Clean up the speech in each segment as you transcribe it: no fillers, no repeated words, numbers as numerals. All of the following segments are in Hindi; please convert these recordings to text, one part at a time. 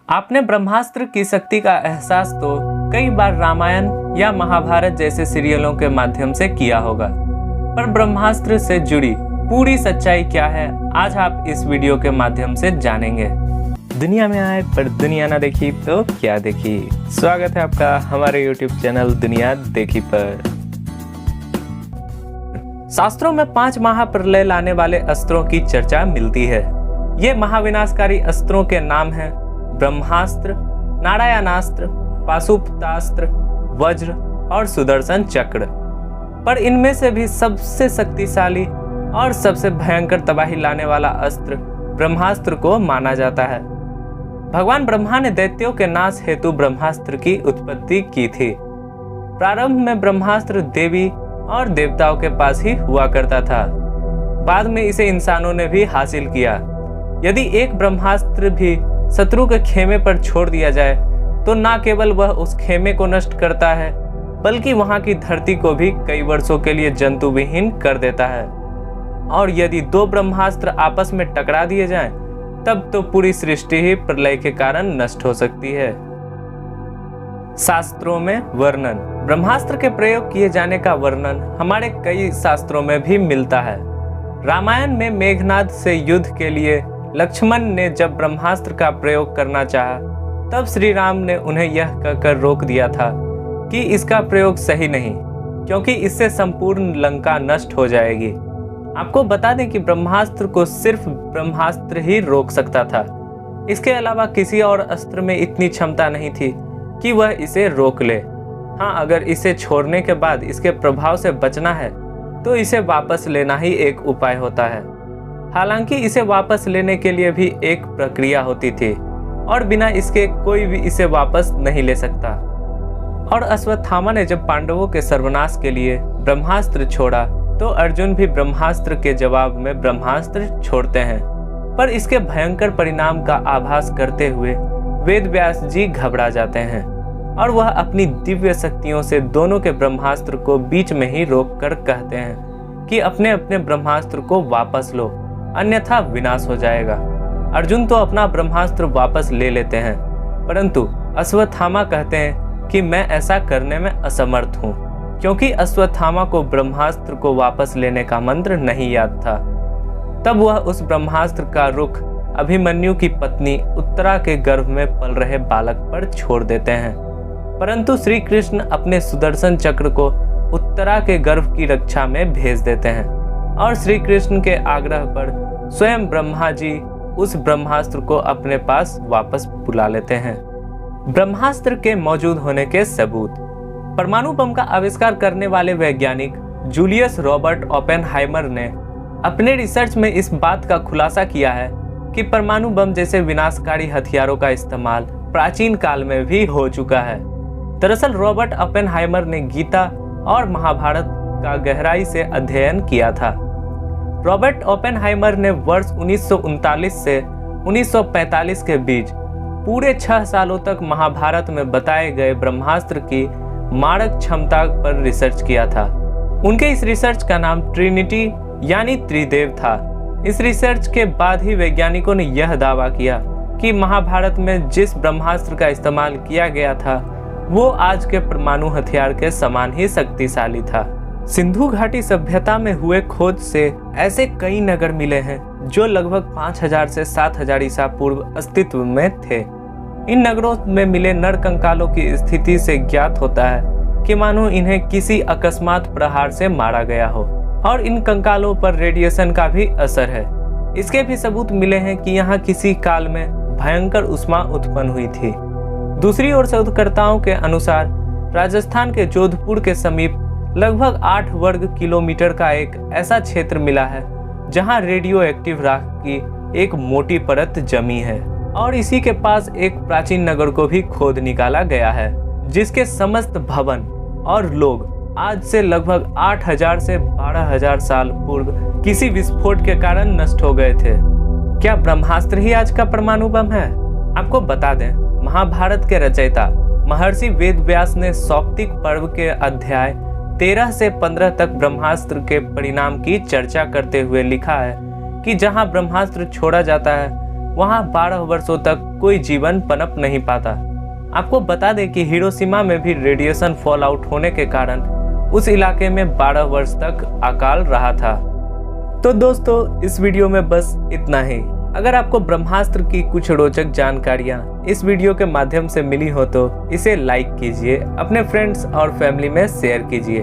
आपने ब्रह्मास्त्र की शक्ति का एहसास तो कई बार रामायण या महाभारत जैसे सीरियलों के माध्यम से किया होगा, पर ब्रह्मास्त्र से जुड़ी पूरी सच्चाई क्या है आज आप इस वीडियो के माध्यम से जानेंगे। दुनिया में आए पर दुनिया ना देखी तो क्या देखी। स्वागत है आपका हमारे YouTube चैनल दुनिया देखी पर। शास्त्रों में 5 महाप्रलय लाने वाले अस्त्रों की चर्चा मिलती है। ये महाविनाशकारी अस्त्रों के नाम हैं ब्रह्मास्त्र, नारायणास्त्र, पाशुपतास्त्र, वज्र और सुदर्शन चक्र। पर इनमें से भी सबसे शक्तिशाली और सबसे भयंकर तबाही लाने वाला अस्त्र ब्रह्मास्त्र को माना जाता है। भगवान ब्रह्मा ने दैत्यों के नाश हेतु ब्रह्मास्त्र की उत्पत्ति की थी। प्रारंभ में ब्रह्मास्त्र देवी और देवताओं के पास ही हुआ करता था। बाद में इसे इंसानों ने भी हासिल किया। यदि एक ब्रह्मास्त्र भी शत्रु के खेमे पर छोड़ दिया जाए तो न केवल वह उस खेमे को नष्ट करता है, बल्कि वहां की धरती को भी कई वर्षों के लिए जंतु विहीन कर देता है। और यदि 2 ब्रह्मास्त्र आपस में टकरा दिए जाएं, तब तो पूरी सृष्टि ही प्रलय के कारण नष्ट हो सकती है। शास्त्रों में वर्णन। ब्रह्मास्त्र के प्रयोग किए जाने का वर्णन हमारे कई शास्त्रों में भी मिलता है। रामायण में मेघनाद से युद्ध के लिए लक्ष्मण ने जब ब्रह्मास्त्र का प्रयोग करना चाहा, तब श्री राम ने उन्हें यह कहकर रोक दिया था कि इसका प्रयोग सही नहीं, क्योंकि इससे संपूर्ण लंका नष्ट हो जाएगी। आपको बता दें कि ब्रह्मास्त्र को सिर्फ ब्रह्मास्त्र ही रोक सकता था। इसके अलावा किसी और अस्त्र में इतनी क्षमता नहीं थी कि वह इसे रोक ले। हाँ, अगर इसे छोड़ने के बाद इसके प्रभाव से बचना है तो इसे वापस लेना ही एक उपाय होता है। हालांकि इसे वापस लेने के लिए भी एक प्रक्रिया होती थी और बिना इसके कोई भी इसे वापस नहीं ले सकता। और अश्वत्थामा ने जब पांडवों के सर्वनाश के लिए ब्रह्मास्त्र छोड़ा तो अर्जुन भी ब्रह्मास्त्र के जवाब में ब्रह्मास्त्र छोड़ते हैं। पर इसके भयंकर परिणाम का आभास करते हुए वेद व्यास जी घबरा जाते हैं और वह अपनी दिव्य शक्तियों से दोनों के ब्रह्मास्त्र को बीच में ही रोक कर कहते हैं कि अपने अपने ब्रह्मास्त्र को वापस लो, अन्यथा विनाश हो जाएगा। अर्जुन तो अपना ब्रह्मास्त्र वापस ले लेते हैं, परंतु अश्वत्थामा कहते हैं कि मैं ऐसा करने में असमर्थ हूँ, क्योंकि अश्वत्थामा को ब्रह्मास्त्र को वापस लेने का मंत्र नहीं याद था। तब वह उस ब्रह्मास्त्र का रुख अभिमन्यु की पत्नी उत्तरा के गर्भ में पल रहे बालक पर छोड़ देते हैं। परंतु श्री कृष्ण अपने सुदर्शन चक्र को उत्तरा के गर्भ की रक्षा में भेज देते हैं और श्री कृष्ण के आग्रह पर स्वयं ब्रह्मा जी उस ब्रह्मास्त्र को अपने पास वापस बुला लेते हैं। ब्रह्मास्त्र के मौजूद होने के सबूत। परमाणु बम का आविष्कार करने वाले वैज्ञानिक जूलियस रॉबर्ट ओपेनहाइमर ने अपने रिसर्च में इस बात का खुलासा किया है कि परमाणु बम जैसे विनाशकारी हथियारों का इस्तेमाल प्राचीन काल में भी हो चुका है। दरअसल रॉबर्ट ओपेनहाइमर ने गीता और महाभारत का गहराई से अध्ययन किया था। रॉबर्ट ओपेनहाइमर ने वर्ष 1939 से 1945 के बीच पूरे 6 सालों तक महाभारत में बताए गए ब्रह्मास्त्र की मारक क्षमता पर रिसर्च किया था। उनके इस रिसर्च का नाम ट्रिनिटी यानी त्रिदेव था। इस रिसर्च के बाद ही वैज्ञानिकों ने यह दावा किया कि महाभारत में जिस ब्रह्मास्त्र का इस्तेमाल किया गया था वो आज के परमाणु हथियार के समान ही शक्तिशाली था। सिंधु घाटी सभ्यता में हुए खोज से ऐसे कई नगर मिले हैं जो लगभग 5000 से 7000 ईसा पूर्व अस्तित्व में थे। इन नगरों में मिले नरकंकालों की स्थिति से ज्ञात होता है कि मानो इन्हें किसी अकस्मात प्रहार से मारा गया हो और इन कंकालों पर रेडिएशन का भी असर है। इसके भी सबूत मिले हैं कि यहाँ किसी काल में भयंकर उष्मा उत्पन्न हुई थी। दूसरी ओर शोधकर्ताओं के अनुसार राजस्थान के जोधपुर के समीप लगभग 8 वर्ग किलोमीटर का एक ऐसा क्षेत्र मिला है जहां रेडियो एक्टिव राख की एक मोटी परत जमी है और इसी के पास एक प्राचीन नगर को भी खोद निकाला गया है जिसके समस्त भवन और लोग आज से लगभग 8000 से 12000 साल पूर्व किसी विस्फोट के कारण नष्ट हो गए थे। क्या ब्रह्मास्त्र ही आज का परमाणु बम है? आपको बता दें, महाभारत के रचयिता महर्षि वेद व्यास ने सौप्तिक पर्व के अध्याय 13 से 15 तक ब्रह्मास्त्र के परिणाम की चर्चा करते हुए लिखा है कि जहां ब्रह्मास्त्र छोड़ा जाता है वहां 12 वर्षों तक कोई जीवन पनप नहीं पाता। आपको बता दें कि हिरोशिमा में भी रेडिएशन फॉल आउट होने के कारण उस इलाके में 12 वर्ष तक अकाल रहा था। तो दोस्तों, इस वीडियो में बस इतना ही। अगर आपको ब्रह्मास्त्र की कुछ रोचक जानकारियां इस वीडियो के माध्यम से मिली हो तो इसे लाइक कीजिए, अपने फ्रेंड्स और फैमिली में शेयर कीजिए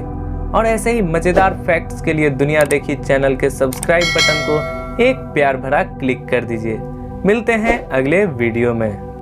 और ऐसे ही मजेदार फैक्ट्स के लिए दुनिया देखी चैनल के सब्सक्राइब बटन को एक प्यार भरा क्लिक कर दीजिए। मिलते हैं अगले वीडियो में।